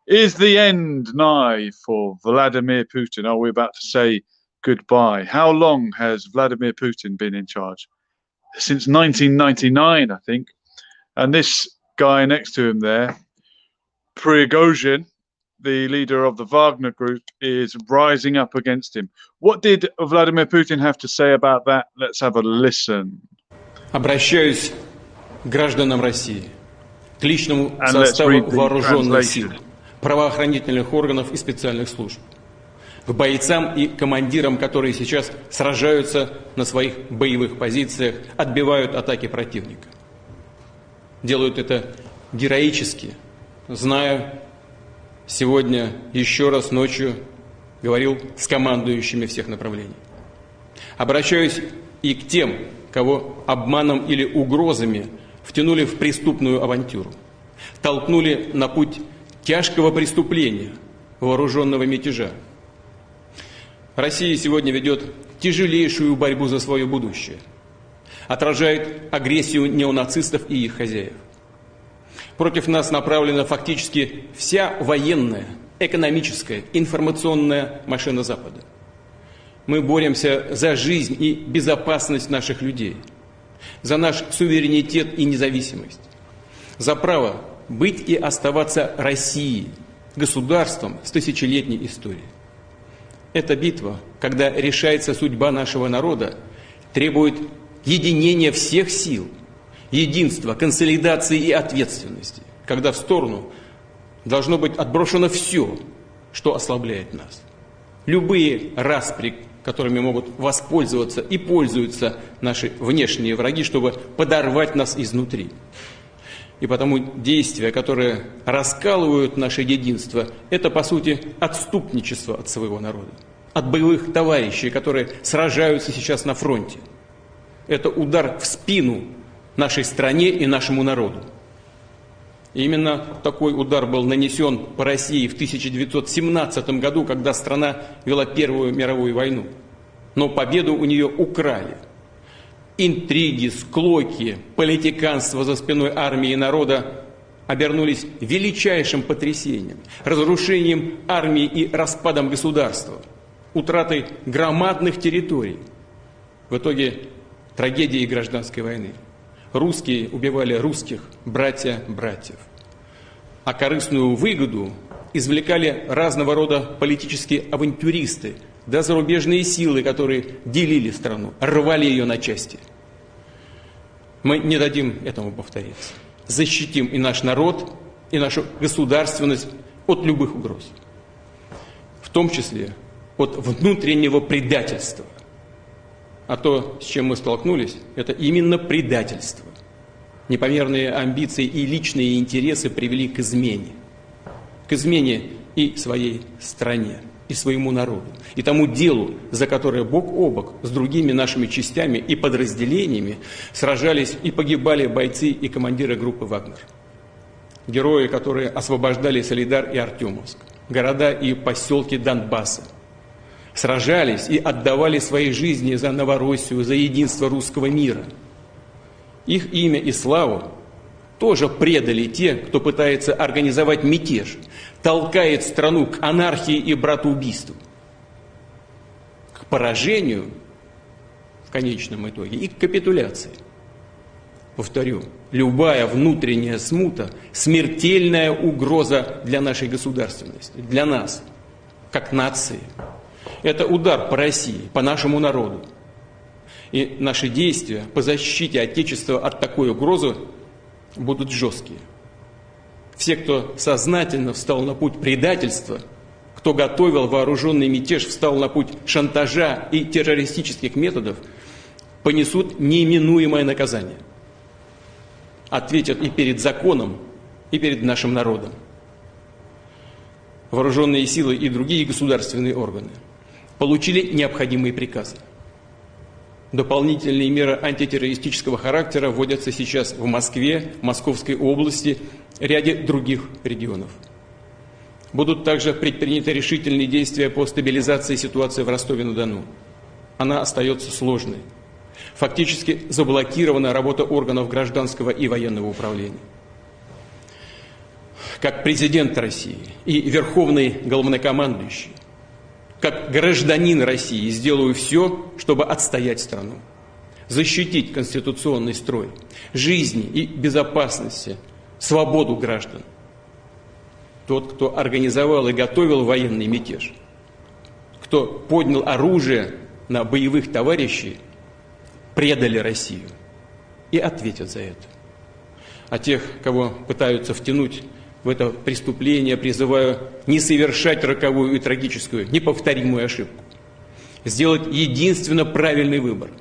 Is the end nigh for Vladimir Putin? Are we about to say goodbye? How long has Vladimir Putin been in charge? Since 1999, I think. And this guy next to him there, Prigozhin, the leader of the Wagner group, is rising up against him. What did Vladimir Putin have to say about that? Let's have a listen. Обращаюсь к гражданам России, к личному составу вооруженных сил, правоохранительных органов и специальных служб, к бойцам и командирам, которые сейчас сражаются на своих боевых позициях, отбивают атаки противника. Делают это героически, зная, сегодня еще раз ночью говорил с командующими всех направлений. Обращаюсь и к тем, кого обманом или угрозами втянули в преступную авантюру, толкнули на путь тяжкого преступления, вооруженного мятежа. Россия сегодня ведет тяжелейшую борьбу за свое будущее, отражает агрессию неонацистов и их хозяев. Против нас направлена фактически вся военная, экономическая, информационная машина Запада. Мы боремся за жизнь и безопасность наших людей, за наш суверенитет и независимость, за право быть и оставаться Россией, государством с тысячелетней историей. Эта битва, когда решается судьба нашего народа, требует единения всех сил, единства, консолидации и ответственности, когда в сторону должно быть отброшено все, что ослабляет нас. Любые распри, которыми могут воспользоваться и пользуются наши внешние враги, чтобы подорвать нас изнутри. И потому действия, которые раскалывают наше единство, это, по сути, отступничество от своего народа, от боевых товарищей, которые сражаются сейчас на фронте. Это удар в спину нашей стране и нашему народу. И именно такой удар был нанесен по России в 1917 году, когда страна вела Первую мировую войну. Но победу у нее украли. Интриги, склоки, политиканство за спиной армии и народа обернулись величайшим потрясением, разрушением армии и распадом государства, утратой громадных территорий. В итоге трагедии гражданской войны. Русские убивали русских, братья братьев. А корыстную выгоду извлекали разного рода политические авантюристы, да зарубежные силы, которые делили страну, рвали ее на части. Мы не дадим этому повториться. Защитим и наш народ, и нашу государственность от любых угроз. В том числе от внутреннего предательства. А то, с чем мы столкнулись, это именно предательство. Непомерные амбиции и личные интересы привели к измене. К измене и своей стране, и своему народу, и тому делу, за которое бок о бок с другими нашими частями и подразделениями сражались и погибали бойцы и командиры группы «Вагнер». Герои, которые освобождали Солидар и Артемовск, города и поселки Донбасса, сражались и отдавали свои жизни за Новороссию, за единство русского мира. Их имя и славу тоже предали те, кто пытается организовать мятеж, толкает страну к анархии и братоубийству, к поражению в конечном итоге и к капитуляции. Повторю, любая внутренняя смута – смертельная угроза для нашей государственности, для нас, как нации. Это удар по России, по нашему народу. И наши действия по защите Отечества от такой угрозы будут жесткие. Все, кто сознательно встал на путь предательства, кто готовил вооруженный мятеж, встал на путь шантажа и террористических методов, понесут неименуемое наказание. Ответят и перед законом, и перед нашим народом. Вооруженные силы и другие государственные органы получили необходимые приказы. Дополнительные меры антитеррористического характера вводятся сейчас в Москве, Московской области, ряде других регионов. Будут также предприняты решительные действия по стабилизации ситуации в Ростове-на-Дону. Она остается сложной. Фактически заблокирована работа органов гражданского и военного управления. как президент России и верховный главнокомандующий, как гражданин России сделаю все, чтобы отстоять страну, защитить конституционный строй, жизни и безопасности, свободу граждан. Тот, кто организовал и готовил военный мятеж, кто поднял оружие на боевых товарищей, предали Россию и ответят за это. А тех, кого пытаются втянуть в это преступление, призываю не совершать роковую и трагическую, неповторимую ошибку. Сделать единственно правильный выбор.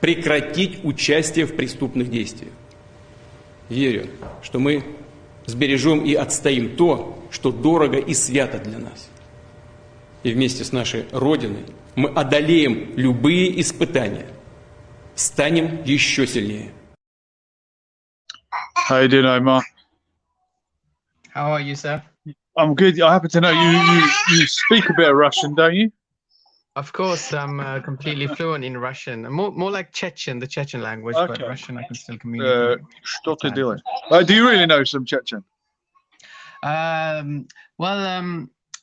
Прекратить участие в преступных действиях. Верю, что мы сбережем и отстоим то, что дорого и свято для нас. И вместе с нашей Родиной мы одолеем любые испытания. Станем еще сильнее. How you doing, Omar? How are you, sir? I'm good. I happen to know you speak a bit of Russian, don't you? Of course, I'm completely fluent in Russian. More like Chechen, the Chechen language, but Russian I can still communicate. Что ты делаешь? Do you really know some Chechen?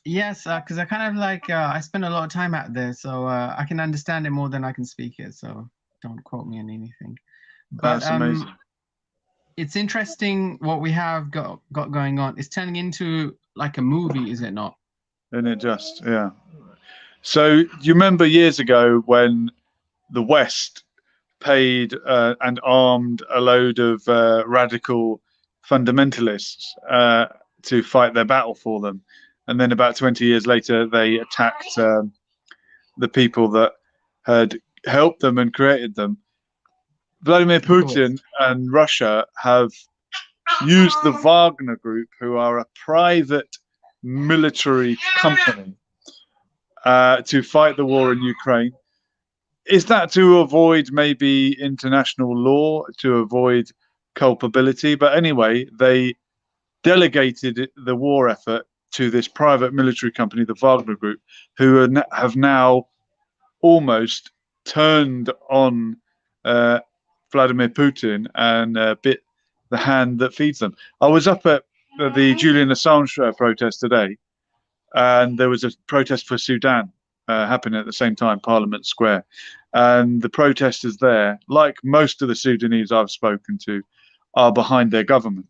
Yes, because I kind of like, I spend a lot of time out there, so I can understand it more than I can speak it, so don't quote me on anything. But, that's amazing. It's interesting what we have got going on. It's turning into like a movie, is it not? And it just, yeah. So you remember years ago when the West paid and armed a load of radical fundamentalists to fight their battle for them. And then about 20 years later, they attacked the people that had helped them and created them. Vladimir Putin and Russia have used the Wagner Group, who are a private military company, to fight the war in Ukraine. Is that to avoid maybe international law, to avoid culpability? But anyway, they delegated the war effort to this private military company, the Wagner Group, who have now almost turned on Vladimir Putin and bit the hand that feeds them. I was up at the Julian Assange protest today, and there was a protest for Sudan happening at the same time, Parliament Square. And the protesters there, like most of the Sudanese I've spoken to, are behind their government.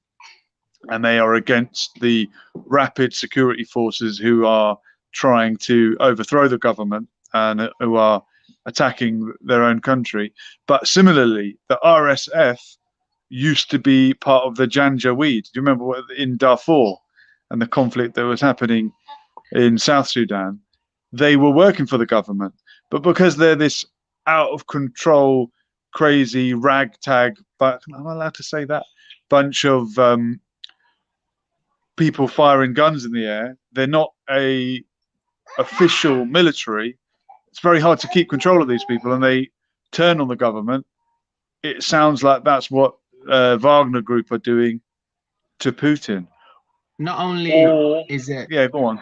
And they are against the rapid security forces who are trying to overthrow the government and who are attacking their own country. But similarly, the RSF used to be part of the Janjaweed. Do you remember what, in Darfur and the conflict that was happening in South Sudan? They were working for the government, but because they're this out of control, crazy ragtag, but am I allowed to say that, bunch of people firing guns in the air, they're not a official military. It's very hard to keep control of these people, and they turn on the government. It sounds like that's what Wagner Group are doing to Putin. Not only is it, yeah, go on.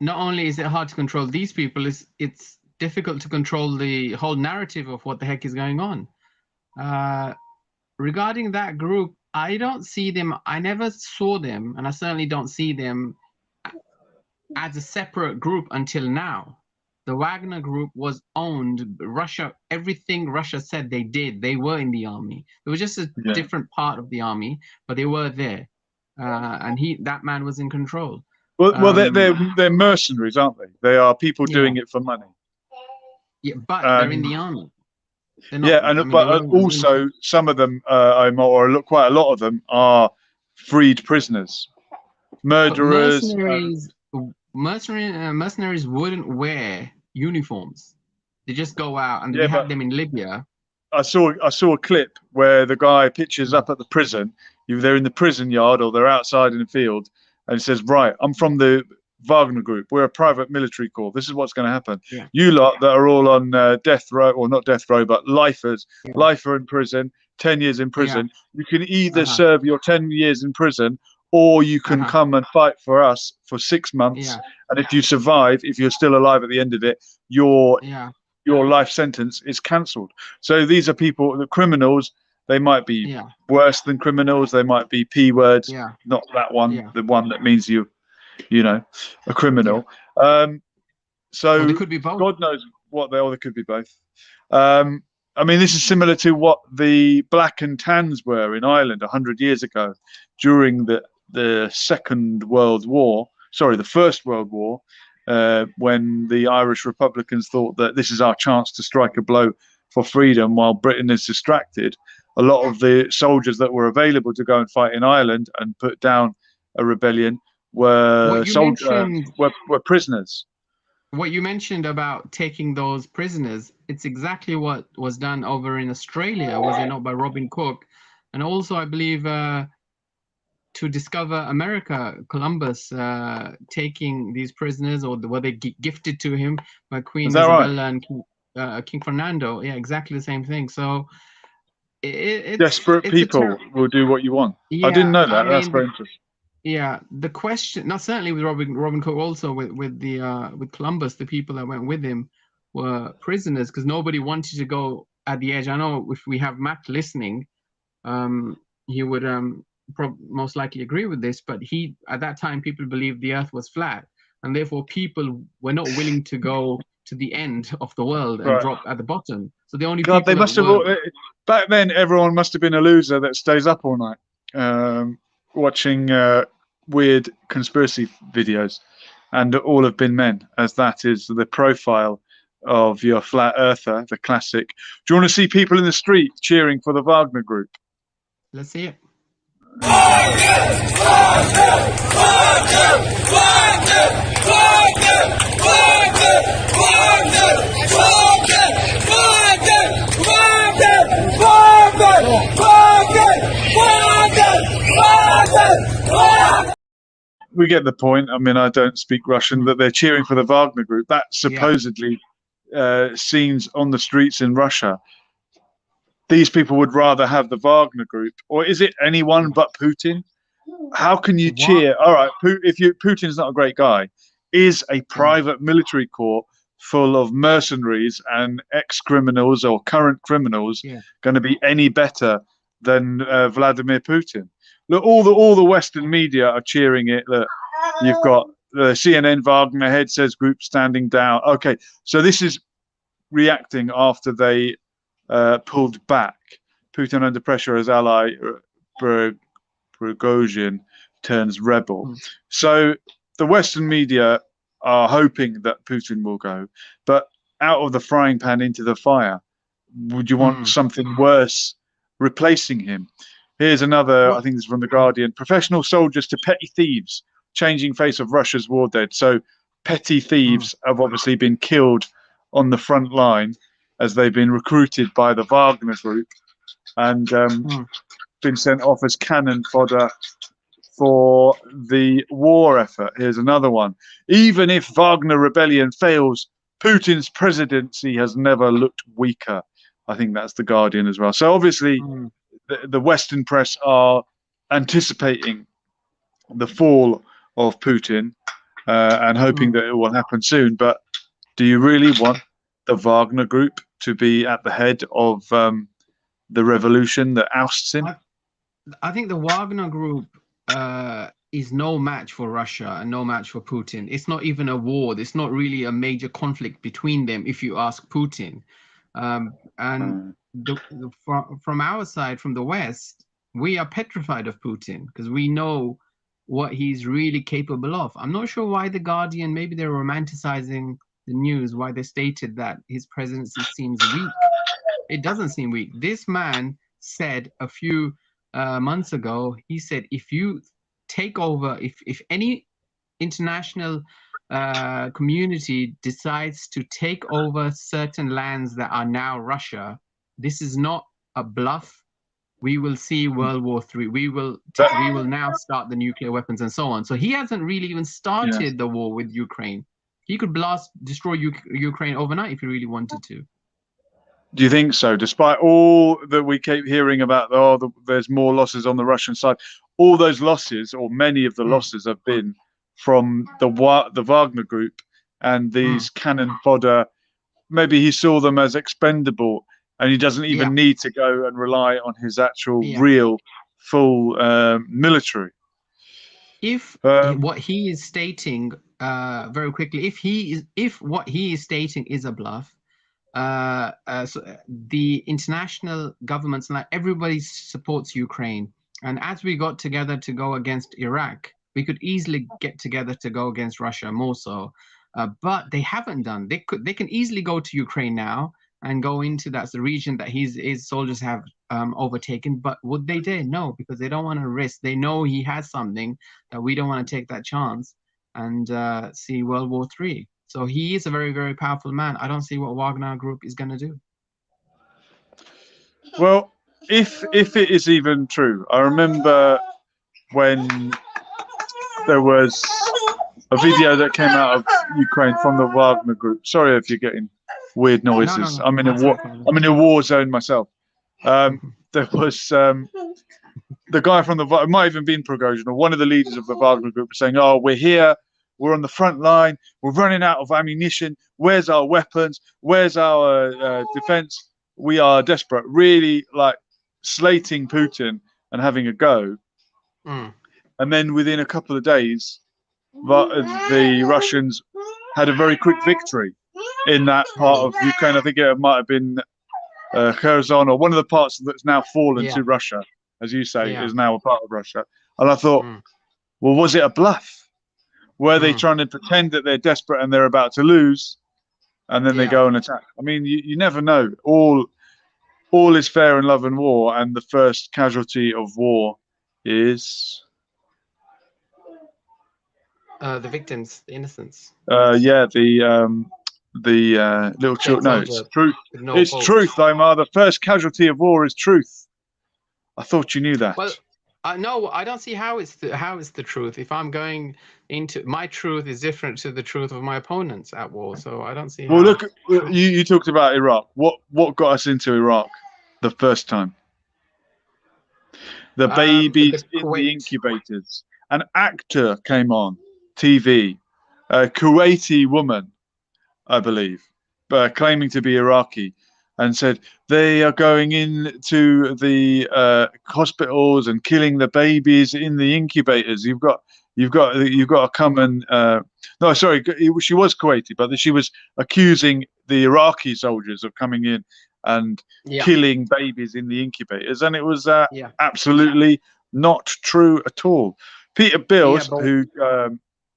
Not only is it hard to control these people, it's difficult to control the whole narrative of what the heck is going on. Regarding that group, I don't see them. I never saw them, and I certainly don't see them as a separate group until now. The Wagner Group was owned. Russia, everything Russia said they did, they were in the army. It was just a different part of the army, but they were there. And that man was in control. Well, they're mercenaries, aren't they? They are people doing it for money. Yeah, but they're in the army. Not, but also some of them, or quite a lot of them, are freed prisoners, murderers. Mercenaries wouldn't wear uniforms. They just go out, and they had them in Libya. I saw a clip where the guy pitches up at the prison. They're in the prison yard, or they're outside in the field, and he says, "Right, I'm from the Wagner Group. We're a private military corps. This is what's going to happen. Yeah. You lot that are all on death row, or not death row, but lifers, lifer in prison, 10 years in prison. You can either serve your 10 years in prison, or you can come and fight for us for 6 months. And if you survive, if you're still alive at the end of it, your life sentence is cancelled." So these are people, the criminals, They might be Yeah. worse than criminals. They might be P words, Yeah. not that one, Yeah. the one that means you know, a criminal. Or So they could be both. God knows what they, or they could be both. I mean, this is similar to what the black and tans were in Ireland 100 years ago during the Second World War. Sorry, the First World War, when the Irish Republicans thought that this is our chance to strike a blow for freedom while Britain is distracted. A lot of the soldiers that were available to go and fight in Ireland and put down a rebellion were prisoners. What you mentioned about taking those prisoners, it's exactly what was done over in Australia, was it not, by Robin Cook? And also, I believe, to discover America, Columbus taking these prisoners, or were they gifted to him by Queen Isabella and King Fernando? Yeah, exactly the same thing. So desperate people will do what you want. Yeah, I didn't know that. That's very interesting. Yeah, the question, not certainly with Robin Cook, also with Columbus, the people that went with him were prisoners because nobody wanted to go at the edge. I know if we have Matt listening, he would most likely agree with this, but at that time people believed the earth was flat, and therefore people were not willing to go to the end of the world and drop at the bottom. So the only they must have back then everyone must have been a loser that stays up all night watching weird conspiracy videos, and all have been men, as that is the profile of your flat earther, the classic. Do you want to see people in the street cheering for the Wagner Group? Let's see it. We get the point. I mean, I don't speak Russian, but they're cheering for the Wagner Group. That supposedly scenes on the streets in Russia. These people would rather have the Wagner Group, or is it anyone but Putin? How can you cheer? All right, Putin's not a great guy. Is a private military corps full of mercenaries and ex-criminals or current criminals going to be any better than Vladimir Putin? Look, all the Western media are cheering it. Look, you've got the CNN Wagner head says group standing down. Okay, so this is reacting after they pulled back. Putin under pressure as ally Prigozhin turns rebel. So the Western media are hoping that Putin will go, but out of the frying pan into the fire. Would you want something worse replacing him? Here's another, I think this is from The Guardian. Professional soldiers to petty thieves, changing face of Russia's war dead. So petty thieves have obviously been killed on the front line as they've been recruited by the Wagner Group and been sent off as cannon fodder for the war effort. Here's another one. Even if Wagner rebellion fails, Putin's presidency has never looked weaker. I think that's The Guardian as well. So obviously the Western press are anticipating the fall of Putin and hoping that it will happen soon. But do you really want the Wagner Group to be at the head of the revolution that ousts him? I think the Wagner Group is no match for Russia and no match for Putin. It's not even a war. It's not really a major conflict between them, if you ask Putin. From our side, from the West, we are petrified of Putin because we know what he's really capable of. I'm not sure why The Guardian, maybe they're romanticizing the news, why they stated that his presidency seems weak. It doesn't seem weak. This man said a few months ago, he said, if you take over, if any international community decides to take over certain lands that are now Russia, this is not a bluff. We will see World War III. We will now start the nuclear weapons and so on. So he hasn't really even started the war with Ukraine. He could destroy Ukraine overnight if he really wanted to. Do you think so? Despite all that we keep hearing about, there's more losses on the Russian side. All those losses, or many of the losses, have been from the Wagner Group and these cannon fodder. Maybe he saw them as expendable and he doesn't even Yeah. need to go and rely on his actual Yeah. real full military. If what he is stating, very quickly, if what he is stating is a bluff, so the international governments, like everybody supports Ukraine, and as we got together to go against Iraq, we could easily get together to go against Russia more so, but they haven't done. They can easily go to Ukraine now and go into that's the region that his soldiers have overtaken. But would they dare? No, because they don't want to risk. They know he has something that we don't want to take that chance and see World War III. So he is a very, very powerful man. I don't see what Wagner Group is going to do. Well, if it is even true, I remember when there was a video that came out of Ukraine from the Wagner Group. Sorry if you're getting weird noises. No. I'm in a war zone myself. There was the guy from it might even been Prigozhin or one of the leaders of the Wagner Group saying, "Oh, we're here. We're on the front line. We're running out of ammunition. Where's our weapons? Where's our defense? We are desperate." Really, like slating Putin and having a go. And then within a couple of days, the Russians had a very quick victory in that part of Ukraine. I think it might have been Kherson or one of the parts that's now fallen to Russia, as you say, is now a part of Russia. And I thought, well, was it a bluff? Were they trying to pretend that they're desperate and they're about to lose, and then they go and attack? I mean, you never know. All is fair in love and war, and the first casualty of war is the victims, the innocents. The little children. No, it's truth. It's truth, Omar. The first casualty of war is truth. I thought you knew that. Well, no, I don't see how it's the truth. If I'm going into my truth is different to the truth of my opponents at war, so I don't see. Well, look, you talked about Iraq. What got us into Iraq the first time? The babies in the incubators. An actor came on TV, a Kuwaiti woman, I believe, claiming to be Iraqi, and said they are going into the hospitals and killing the babies in the incubators. You've got to come and no, sorry, she was Kuwaiti, but she was accusing the Iraqi soldiers of coming in and killing babies in the incubators, and it was absolutely not true at all. Peter Bills, who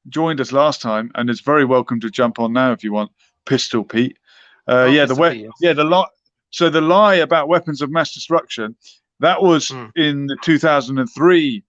joined us last time and is very welcome to jump on now if you want, Pistol Pete. The lie. So the lie about weapons of mass destruction, that was in the 2003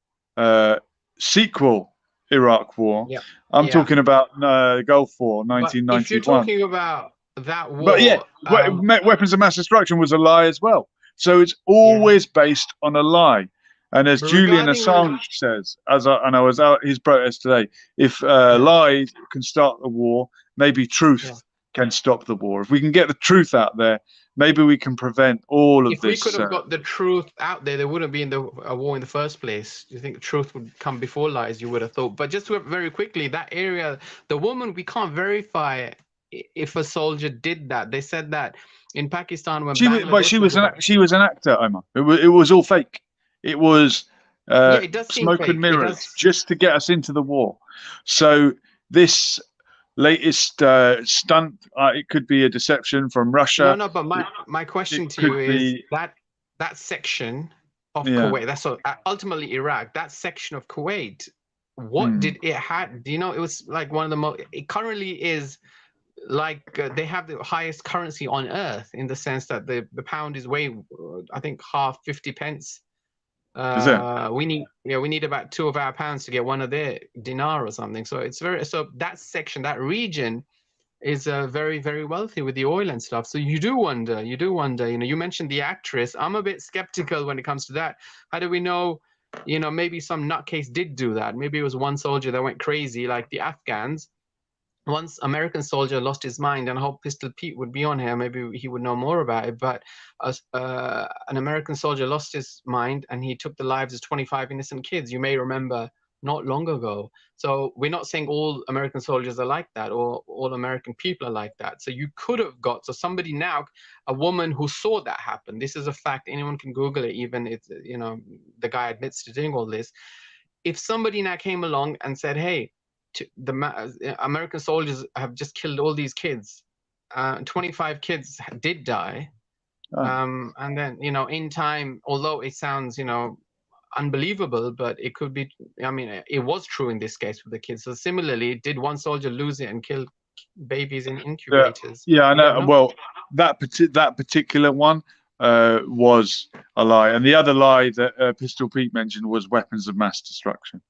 sequel Iraq War. I'm talking about Gulf War, 1991. If you're talking about that war, but weapons of mass destruction was a lie as well. So it's always based on a lie. And as Julian Assange says, I was out his protest today, if lies can start the war, maybe truth can stop the war. If we can get the truth out there, maybe we can prevent all of this. If we could have got the truth out there, there wouldn't be a war in the first place. Do you think the truth would come before lies? You would have thought. But just very quickly, that area, the woman, we can't verify if a soldier did that. They said that in Pakistan when she was an actor, Omar. It was all fake. It was smoke and mirrors just to get us into the war. So this latest stunt, it could be a deception from Russia. No, but my question to you is that section of Kuwait, that's ultimately Iraq, that section of Kuwait, what did it have? Do you know, it was like one of the most, it currently is like they have the highest currency on earth in the sense that the pound is way, I think, half 50 pence. We need about 2 of our pounds to get one of their dinar or something. So it's that section, that region is very, very wealthy with the oil and stuff. So you do wonder, you mentioned the actress. I'm a bit skeptical when it comes to that. How do we know, maybe some nutcase did do that? Maybe it was one soldier that went crazy like the Afghans. Once American soldier lost his mind, and I hope Pistol Pete would be on here, maybe he would know more about it, but an American soldier lost his mind and he took the lives of 25 innocent kids. You may remember not long ago. So we're not saying all American soldiers are like that or all American people are like that. So you could have got, so somebody now, a woman who saw that happen, this is a fact, anyone can Google it, even if, you know, the guy admits to doing all this. If somebody now came along and said, hey, American soldiers have just killed all these kids, 25 kids did die. And then, you know, in time, although it sounds, you know, unbelievable, but it could be, I mean, it was true in this case with the kids. So similarly, did one soldier lose it and kill babies in incubators? Yeah, I know. Well, that particular one was a lie. And the other lie that Pistol Pete mentioned was weapons of mass destruction.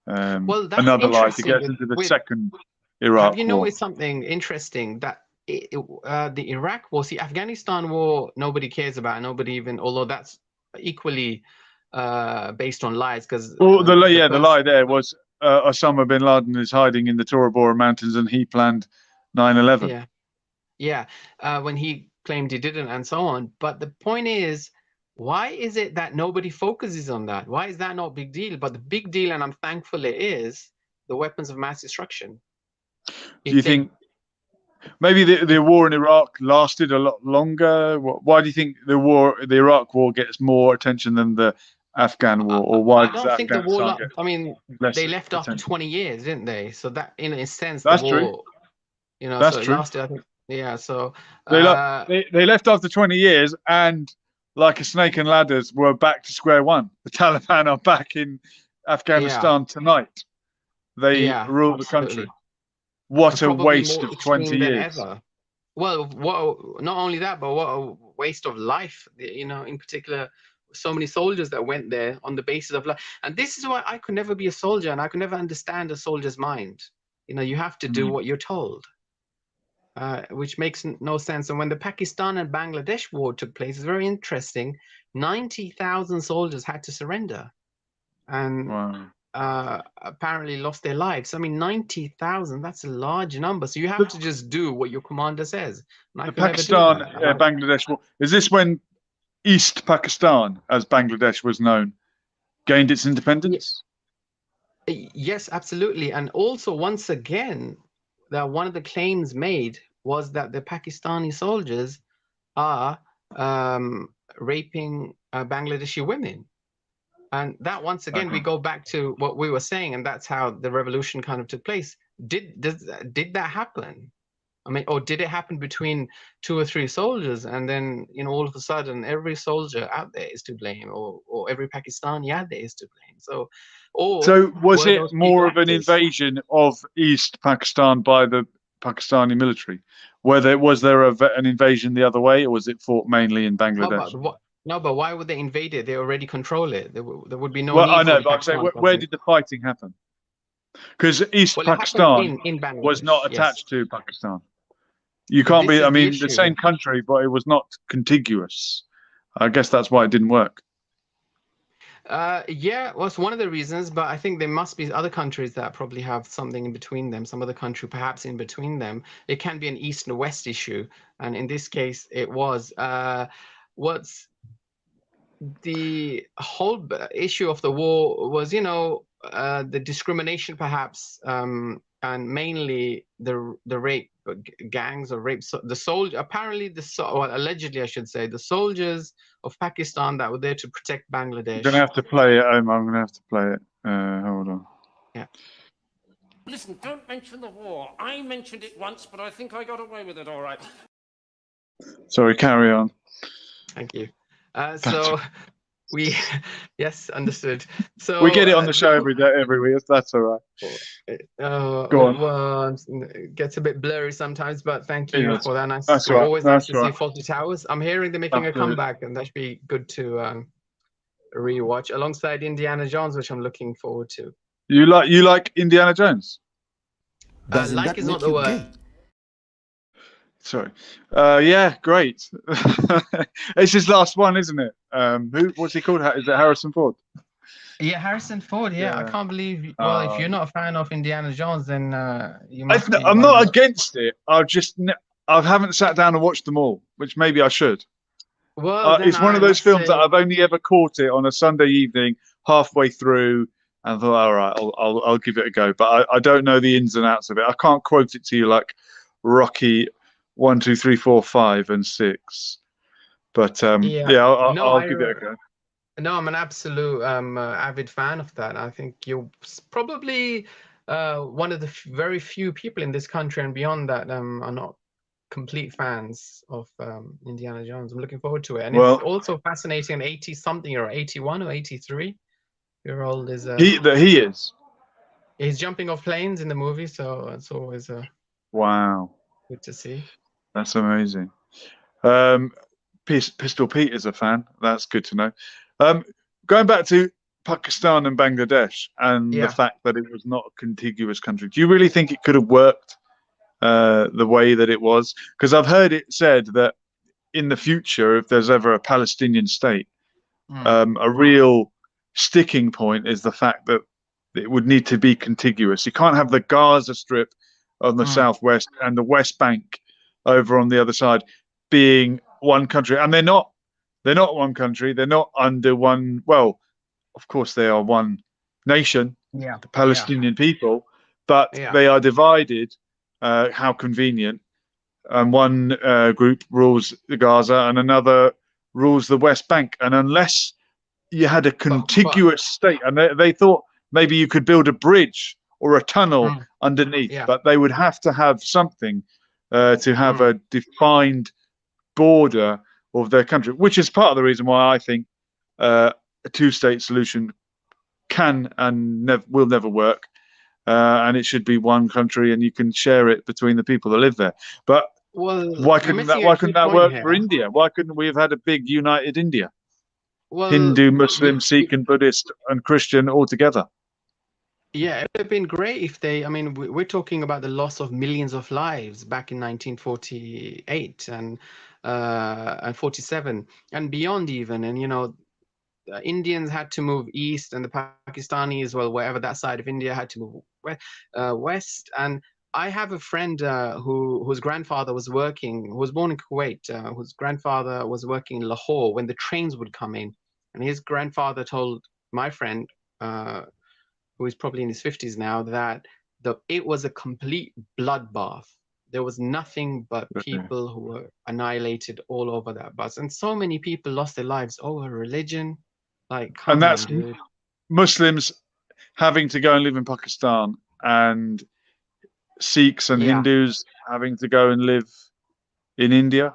Well, that's another lie to get into the second Iraq Have you war. noticed something interesting? That the Iraq war, see, Afghanistan war, nobody cares about. Nobody even, although that's equally based on lies. Because well, the lie there was Osama bin Laden is hiding in the Tora Bora Mountains and he planned 9/11. Yeah, when he claimed he didn't, and so on. But the point is, why is it that nobody focuses on that? Why is that not a big deal? But the big deal, and I'm thankful it is, the weapons of mass destruction. Do you think maybe the war in Iraq lasted a lot longer? Why do you think the Iraq war gets more attention than the Afghan war? Or why I don't think the war, I mean, they left after 20 years, didn't they? So that, in a sense, that's the war, true. You know, that's so it true. lasted, I think, yeah, so they left after 20 years, and like a snake and ladders, we're back to square one. The Taliban are back in Afghanistan tonight. They rule the country. What a waste of 20 years. Well, not only that, but what a waste of life, you know, in particular, so many soldiers that went there on the basis of life. And this is why I could never be a soldier, and I could never understand a soldier's mind. You know, you have to do what you're told. Which makes no sense. And when the Pakistan and Bangladesh war took place, it's very interesting. 90,000 soldiers had to surrender, and apparently lost their lives. I mean, 90,000, that's a large number. So you have to just do what your commander says. And the Pakistan, Bangladesh war, is this when East Pakistan, as Bangladesh was known, gained its independence? Yes, absolutely. And also, once again, one of the claims made was that the Pakistani soldiers are raping Bangladeshi women. And that, once again, we go back to what we were saying, and that's how the revolution kind of took place. Did that happen? I mean, or did it happen between 2 or 3 soldiers, and then, you know, all of a sudden every soldier out there is to blame, or every Pakistani out there is to blame? So was it more of an invasion of East Pakistan by the Pakistani military? Was there an invasion the other way, or was it fought mainly in Bangladesh? No, but why would they invade it? They already control it. There would be no need. I know, but I'm saying, where did the fighting happen? Because East Pakistan was not attached to Pakistan. You can't be, I mean, the same country, but it was not contiguous. I guess that's why it didn't work. Yeah, well, it's one of the reasons, but I think there must be other countries that probably have something in between them, some other country perhaps in between them. It can be an east and west issue, and in this case, it was. What's the whole issue of the war was, you know, the discrimination perhaps, and mainly the rape gangs or rape. So the soldier, apparently allegedly, I should say, the soldiers of Pakistan that were there to protect Bangladesh. You're gonna have to play it. I'm gonna have to play it. Hold on. Yeah. Listen, don't mention the war. I mentioned it once, but I think I got away with it all right. Sorry, carry on. Thank you. So yes, understood. So we get it on the show every week. That's all right. Go on. Well, it gets a bit blurry sometimes, but thank you for that. That's right. Always nice to see Faulty Towers. I'm hearing they're making a comeback, and that should be good to rewatch alongside Indiana Jones, which I'm looking forward to. You like Indiana Jones? Like is not the word. Sorry. Yeah, great. It's his last one, isn't it? What's he called? Is it Harrison Ford? Yeah, Harrison Ford. Yeah, I can't believe. Well, if you're not a fan of Indiana Jones, then you must. I'm not against it. I haven't sat down and watched them all, which maybe I should. Well, it's one of those films that I've only ever caught it on a Sunday evening, halfway through, and I thought, all right, I'll give it a go. But I don't know the ins and outs of it. I can't quote it to you like Rocky 1, 2, 3, 4, 5, and 6. But Yeah. yeah, No, I'll give it a go. No, I'm an absolute avid fan of that. I think you're probably one of the very few people in this country and beyond that are not complete fans of Indiana Jones. I'm looking forward to it, and it's Well, also fascinating. An 80 something or 81 or 83-year-old is he is. he's jumping off planes in the movie, so it's always Wow, good to see. that's amazing. Pistol Pete is a fan. That's good to know. Going back to Pakistan and Bangladesh and the fact that it was not a contiguous country, do you really think it could have worked the way that it was? Because I've heard it said that in the future, if there's ever a Palestinian state, a real sticking point is the fact that it would need to be contiguous. You can't have the Gaza Strip on the southwest and the West Bank over on the other side being one country, and they're not one country. They're not under one. Well, of course they are one nation, the Palestinian people, but they are divided. How convenient! And one group rules the Gaza, and another rules the West Bank. And unless you had a contiguous state, and they thought maybe you could build a bridge or a tunnel underneath, but they would have to have something to have a defined border of their country, which is part of the reason why I think a two-state solution can and will never work, and it should be one country, and you can share it between the people that live there. But why couldn't that work for India? Why couldn't we have had a big united India? Hindu, Muslim, Sikh, and Buddhist and Christian all together. Yeah, it would have been great if they. I mean, we're talking about the loss of millions of lives back in 1948 and 47 and beyond even. And Indians had to move east, and the Pakistanis, well, wherever that side of India, had to move west. And I have a friend whose grandfather was working, who was born in Kuwait, whose grandfather was working in Lahore when the trains would come in. And his grandfather told my friend, who is probably in his 50s now, that it was a complete bloodbath. There was nothing but people who were annihilated all over that bus. And so many people lost their lives over religion. Like, come and that's on, dude. Muslims having to go and live in Pakistan, and Sikhs and Hindus having to go and live in India,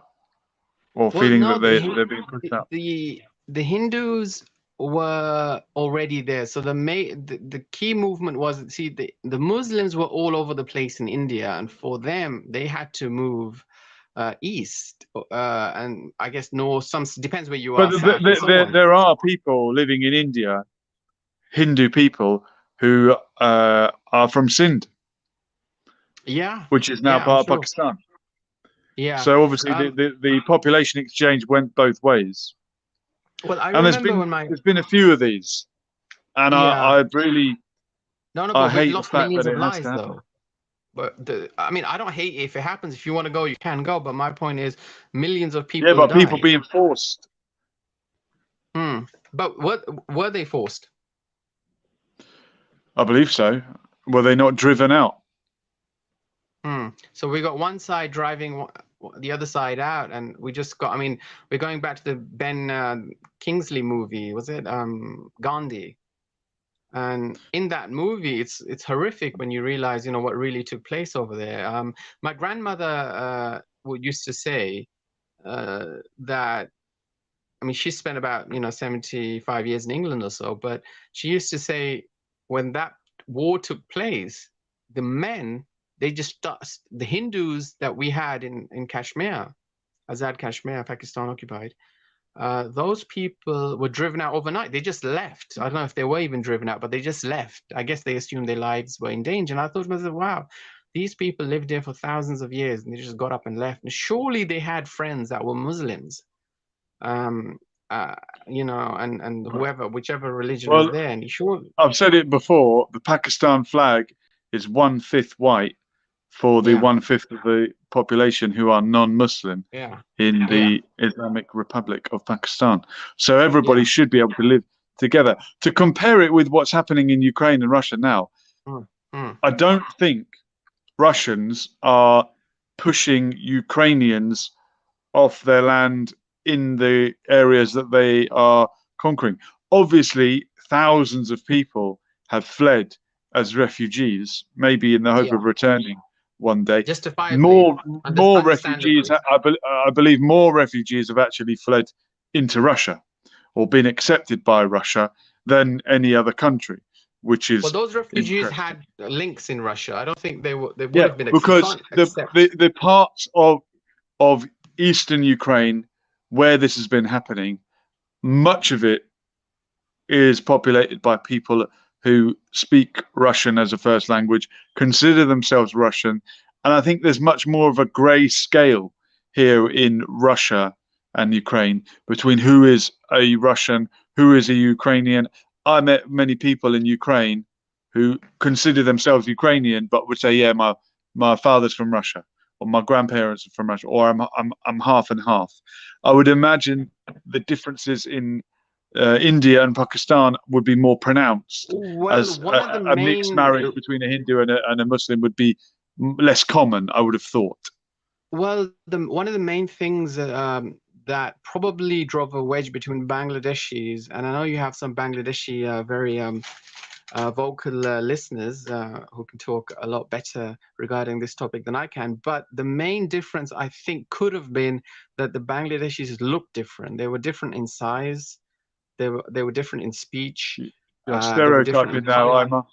or feeling that they're being pushed out. The Hindus were already there. So the key movement was, see, the Muslims were all over the place in India, and for them, they had to move east, and I guess north. Some depends where you are. But there are people living in India, Hindu people, who are from Sindh, which is now part of Pakistan. Yeah. So obviously the population exchange went both ways. Well, I remember there's been a few of these, and I really I hate the fact that it has to happen. But I mean, I don't hate it if it happens. If you want to go, you can go. But my point is, millions of people. Yeah, but people being forced. But were they forced? I believe so. Were they not driven out? So we got one side driving the other side out, and we just got. I mean, we're going back to the Ben Kingsley movie. Was it Gandhi? And in that movie, it's horrific when you realize, what really took place over there. My grandmother used to say that, I mean, she spent about 75 years in England or so, but she used to say when that war took place, the men, they just the Hindus that we had in Kashmir, Azad Kashmir, Pakistan occupied. Those people were driven out overnight. They just left. I don't know if they were even driven out, but they just left. I guess they assumed their lives were in danger. And I thought to myself, wow, these people lived there for thousands of years, and they just got up and left. And surely they had friends that were Muslims, and whichever religion was there. And I've said it before, the Pakistan flag is 1/5 white for the 1/5 of the population who are non-Muslim in the Islamic Republic of Pakistan. So everybody should be able to live together. To compare it with what's happening in Ukraine and Russia now, I don't think Russians are pushing Ukrainians off their land in the areas that they are conquering. Obviously, thousands of people have fled as refugees, maybe in the hope of returning one day. Justifiably. More refugees, I believe more refugees have actually fled into Russia or been accepted by Russia than any other country, which is those refugees had links in Russia. I don't think they would have been because the parts of eastern Ukraine where this has been happening, much of it is populated by people who speak Russian as a first language, consider themselves Russian, and I think there's much more of a grey scale here in Russia and Ukraine between who is a Russian, who is a Ukrainian. I met many people in Ukraine who consider themselves Ukrainian, but would say, "Yeah, my father's from Russia, or my grandparents are from Russia, or I'm half and half." I would imagine the differences in India and Pakistan would be more pronounced, as a mixed marriage between a Hindu and a Muslim would be less common, I would have thought. Well, one of the main things that probably drove a wedge between Bangladeshis, and I know you have some Bangladeshi very vocal listeners who can talk a lot better regarding this topic than I can, but the main difference I think could have been that the Bangladeshis looked different. They were different in size. They were different in speech. You're stereotyping now, Ima.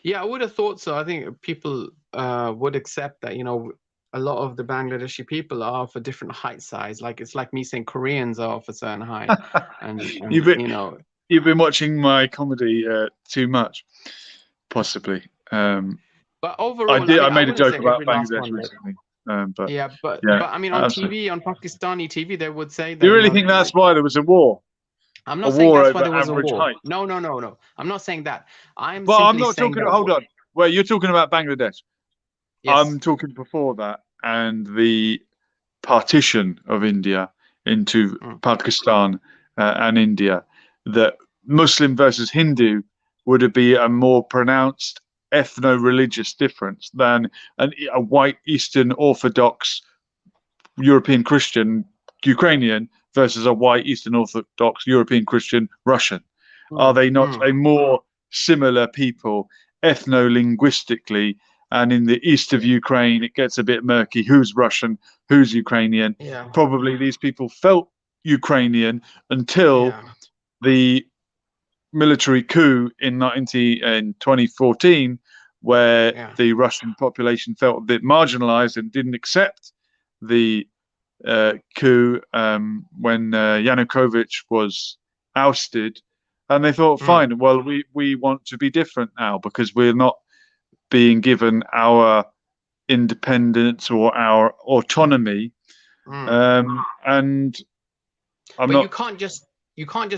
Yeah, I would have thought so. I think people would accept that, a lot of the Bangladeshi people are of a different height size. Like it's like me saying Koreans are of a certain height. and You've been watching my comedy too much, possibly. But overall, I made a joke about Bangladesh recently. But I mean, on TV, on Pakistani TV, they would say that. Do you really think that's why there was a war? I'm not saying that's why there was a war. Height. No. I'm not saying that. I'm not talking. Hold on. Well, you're talking about Bangladesh. Yes. I'm talking before that and the partition of India into Pakistan and India. That Muslim versus Hindu would be a more pronounced ethno-religious difference than a white Eastern Orthodox European Christian Ukrainian versus a white Eastern Orthodox European Christian Russian. Are they not a more similar people ethno-linguistically? And in the east of Ukraine, it gets a bit murky. Who's Russian? Who's Ukrainian? Yeah. Probably these people felt Ukrainian until the military coup in 2014, where the Russian population felt a bit marginalized and didn't accept the coup when Yanukovych was ousted, and they thought, fine, well, we want to be different now because we're not being given our independence or our autonomy. And you can't just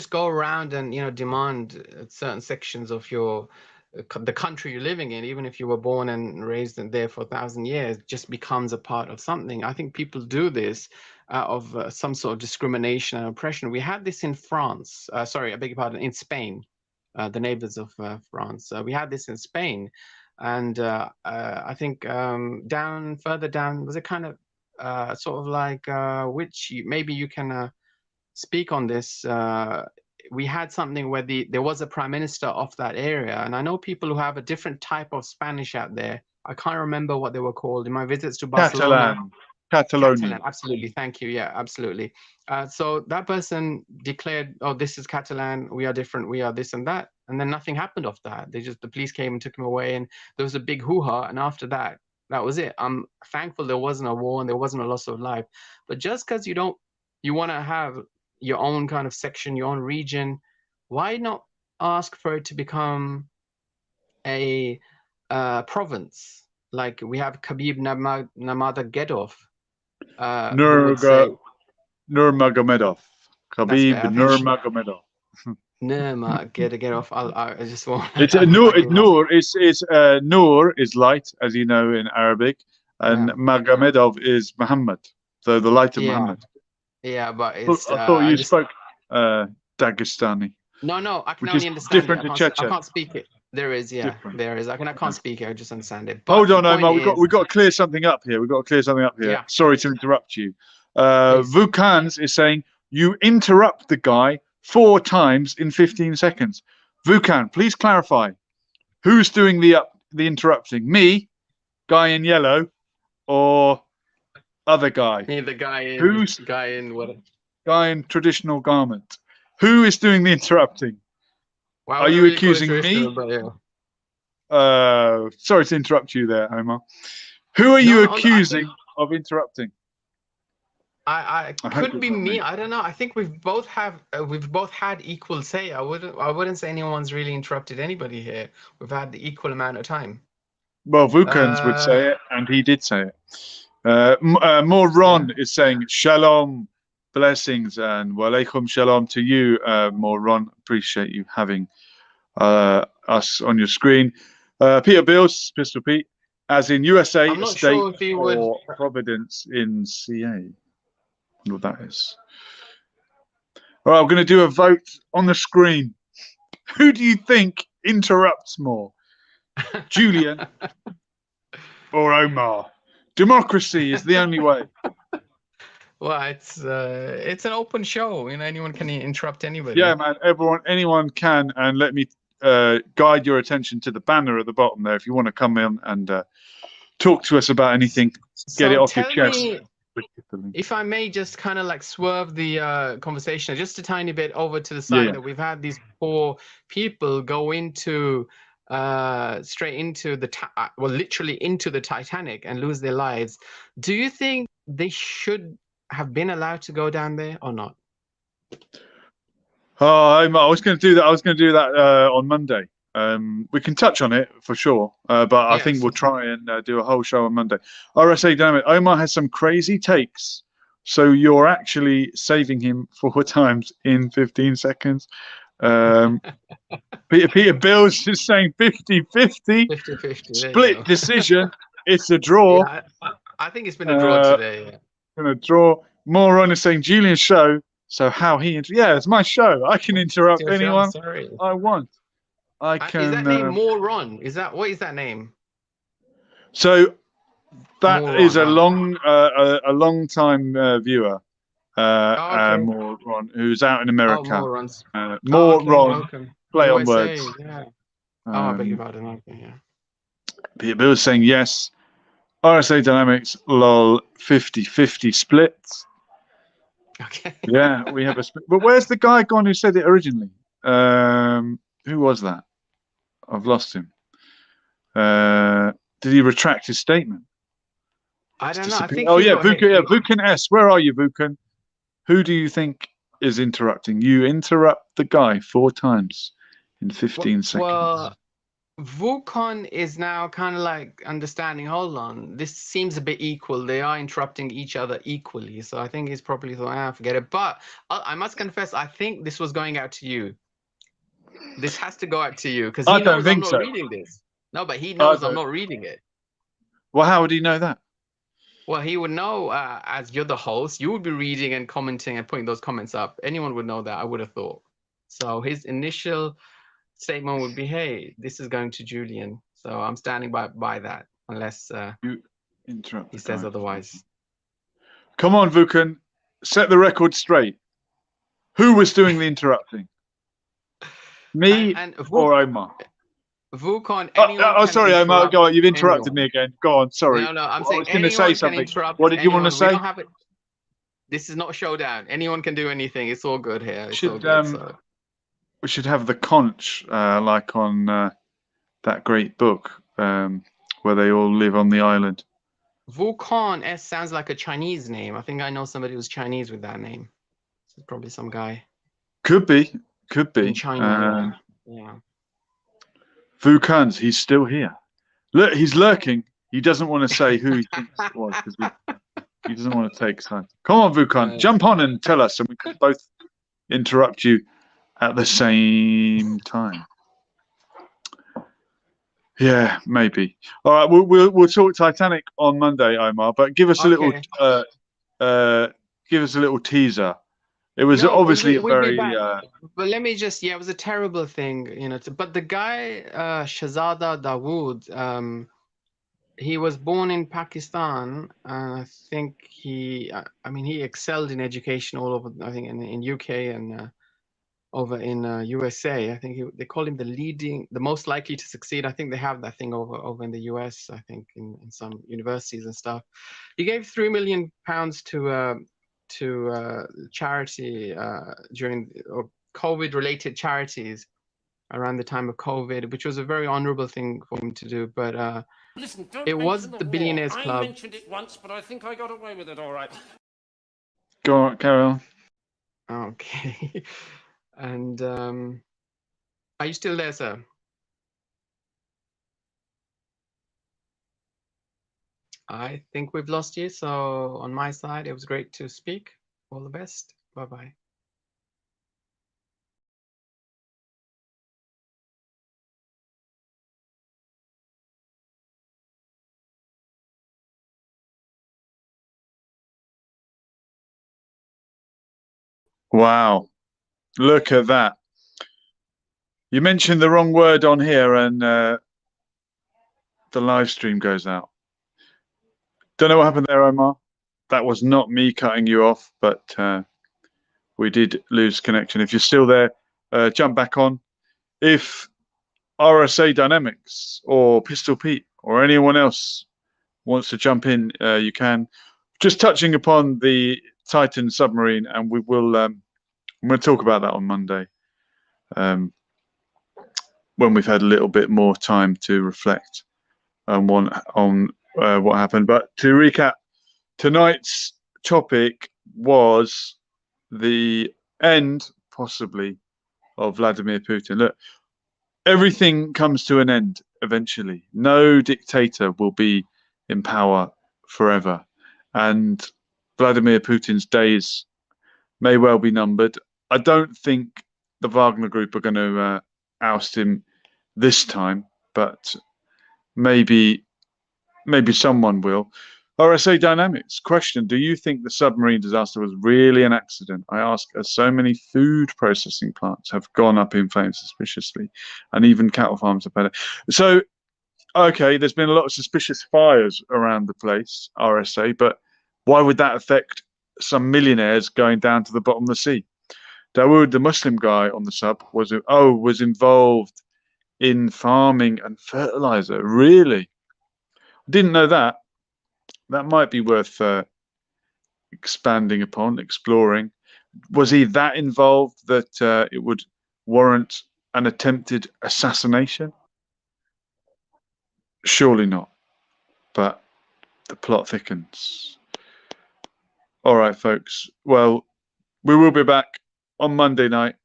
go around and demand certain sections of the country you're living in, even if you were born and raised in there for 1,000 years, just becomes a part of something. I think people do this out of some sort of discrimination and oppression. We had this in France. Sorry, I beg your pardon. In Spain, the neighbors of France. We had this in Spain, and I think further down was it kind of sort of like which maybe you can speak on this. We had something where there was a prime minister of that area, and I know people who have a different type of Spanish out there. I can't remember what they were called in my visits to Barcelona. Catalan, absolutely. Thank you. Yeah, absolutely. So that person declared, "Oh, this is Catalan. We are different. We are this and that." And then nothing happened of that. The police came and took him away, and there was a big hoo-ha. And after that, that was it. I'm thankful there wasn't a war and there wasn't a loss of life. But just because you want to have your own kind of section, your own region, why not ask for it to become a province? Like we have Khabib Nurmagomedov. Nurmagomedov. Khabib Nurmagomedov. Nurmagomedov. I just want. It's Nur. It's Nur is light, as you know in Arabic, and Magomedov is Muhammad. So the light of Muhammad. Yeah, but it's. I thought you spoke Dagestani. No, I can which only is understand different it. to I Chechen. can't speak it. There is, yeah, Different. there is. I can't speak it. I just understand it. But Hold on, the point Omar. is, We've got to clear something up here. Yeah. Sorry to interrupt you. Please. Vukans is saying you interrupt the guy 4 times in 15 seconds. Vukan, please clarify. Who's doing the interrupting? Me, guy in yellow, or other guy? Me, the guy in what? Guy in traditional garment? Who is doing the interrupting? Why Are would I you really call it accusing traditional, me? but yeah. Sorry to interrupt you there, Omar. Who are you accusing of interrupting? I hope could it's be not me. me. I don't know. I think we've both had equal say. I wouldn't say anyone's really interrupted anybody here. We've had the equal amount of time. Well, Vukans would say it, and he did say it. More Ron is saying shalom, blessings, and walaikum shalom to you, more Ron. Appreciate you having us on your screen. Peter Bills, Pistol Pete, as in USA, I'm not state, sure if he would. or Providence in CA. I wonder what that is. All right, we're going to do a vote on the screen. Who do you think interrupts more, Julian or Omar? Democracy is the only way. Well, it's an open show. You know, anyone can interrupt anybody. Yeah, man. Anyone can. And let me guide your attention to the banner at the bottom there. If you want to come in and talk to us about anything, get it off your chest. If I may just kind of like swerve the conversation just a tiny bit over to the side that we've had these poor people go into straight into literally into the Titanic and lose their lives. Do you think they should have been allowed to go down there or not? Oh, I was going to do that. On Monday. We can touch on it for sure, but I think we'll try and do a whole show on Monday. RSA Dynamite. Omar has some crazy takes, so you're actually saving him 4 times in 15 seconds. Peter Bills is saying 50-50. 50-50. Split decision. It's a draw. Yeah, I think it's been a draw today. Yeah. Going to draw. Moron is saying Julian's show. So how he? Yeah, it's my show. I can interrupt anyone I want. I can. Is that name Moron? What is that name? So that Moron, is a long time viewer. okay. Moron, who's out in America. Morons. Moron. Play on words. Yeah. I beg your pardon. Okay, yeah. Peter Bill is saying yes. RSA Dynamics, lol, 50-50 split. Okay. Yeah, we have a split. But where's the guy gone who said it originally? Who was that? I've lost him. Did he retract his statement? I don't know. I think Vukan S. Where are you, Vukan? Who do you think is interrupting? You interrupt the guy 4 times in 15 seconds. Well, Vukan is now kind of like understanding, hold on, this seems a bit equal. They are interrupting each other equally. So I think he's probably thought, forget it. But I must confess, I think this was going out to you. This has to go out to you because he knows I'm not reading this. No, but he knows I'm not reading it. Well, how would he know that? Well, he would know as you're the host, you would be reading and commenting and putting those comments up. Anyone would know that, I would have thought. So his initial statement would be, hey, this is going to Julian. So I'm standing by that, unless you interrupt he says otherwise. Come on, Vukan, set the record straight. Who was doing the interrupting? Me or Omar? Vukan, sorry, Omar. Go on. You've interrupted me again. Go on. Sorry. No, I'm saying I was going to say something. What did you want to say? This is not a showdown. Anyone can do anything. It's all good here. We should have the conch, like on that great book where they all live on the island. Vukan S sounds like a Chinese name. I think I know somebody who's Chinese with that name. So probably some guy. Could be. In China. Yeah. Vukan's, he's still here. Look, he's lurking. He doesn't want to say who he thinks it was because he doesn't want to take sides. Come on, Vukan, jump on and tell us, and we can both interrupt you at the same time. Yeah, maybe. All right, we'll talk Titanic on Monday, Omar. But give us a little teaser. It was No, obviously a we'll be very back. But let me just, yeah, it was a terrible thing, you know. But the guy, Shahzada Dawood, he was born in Pakistan. I think I mean, he excelled in education all over, I think, in UK and over in USA. I think they call him the most likely to succeed. I think they have that thing over in the US, I think, in some universities and stuff. He gave £3 million to charity during or COVID-related charities around the time of COVID, which was a very honorable thing for him to do. But Listen, don't it was mention the the war. Billionaires I Club. mentioned it once, but I think I got away with it all right. Go on, carry on. Okay. And are you still there, sir? I think we've lost you. So on my side, it was great to speak. All the best. Bye-bye. Wow, look at that. You mentioned the wrong word on here and the live stream goes out. Don't know what happened there, Omar. That was not me cutting you off, but we did lose connection. If you're still there, jump back on. If RSA Dynamics or Pistol Pete or anyone else wants to jump in, you can. Just touching upon the Titan submarine, and we will. I'm going to talk about that on Monday, when we've had a little bit more time to reflect on what happened. But to recap, tonight's topic was the end, possibly, of Vladimir Putin. Look, everything comes to an end eventually. No dictator will be in power forever. And Vladimir Putin's days may well be numbered. I don't think the Wagner Group are going to oust him this time, but maybe someone will. RSA Dynamics question: do you think the submarine disaster was really an accident? I ask, as so many food processing plants have gone up in flames suspiciously, and even cattle farms have had it. So, okay, there's been a lot of suspicious fires around the place, RSA, but why would that affect some millionaires going down to the bottom of the sea? Dawood, the Muslim guy on the sub, was involved in farming and fertilizer. Really? Didn't know that. That might be worth expanding upon, exploring. Was he that involved that it would warrant an attempted assassination? Surely not. But the plot thickens. All right, folks. Well, we will be back on Monday night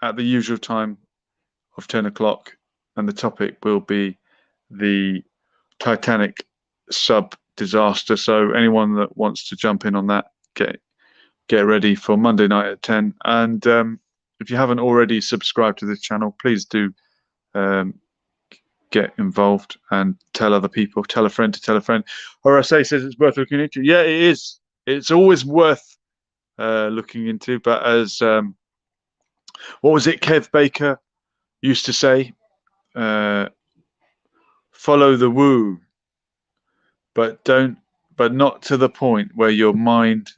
at the usual time of 10 o'clock, and the topic will be the Titanic sub disaster. So anyone that wants to jump in on that, get ready for Monday night at 10. And if you haven't already subscribed to this channel, please do get involved and tell other people, tell a friend to tell a friend. RSA says it's worth looking into. Yeah, it is. It's always worth looking into. But as what was it Kev Baker used to say? Follow the woo, but not to the point where your mind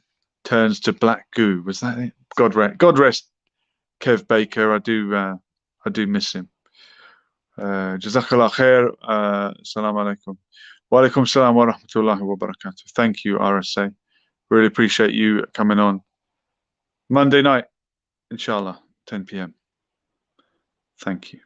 turns to black goo. Was that it? God rest Kev Baker. I do miss him. Jazakallah khair. Assalamu alaikum. Wa alaikum salam wa rahmatullahi wa barakatuh. Thank you, RSA. Really appreciate you coming on. Monday night, inshallah, 10 p.m. Thank you.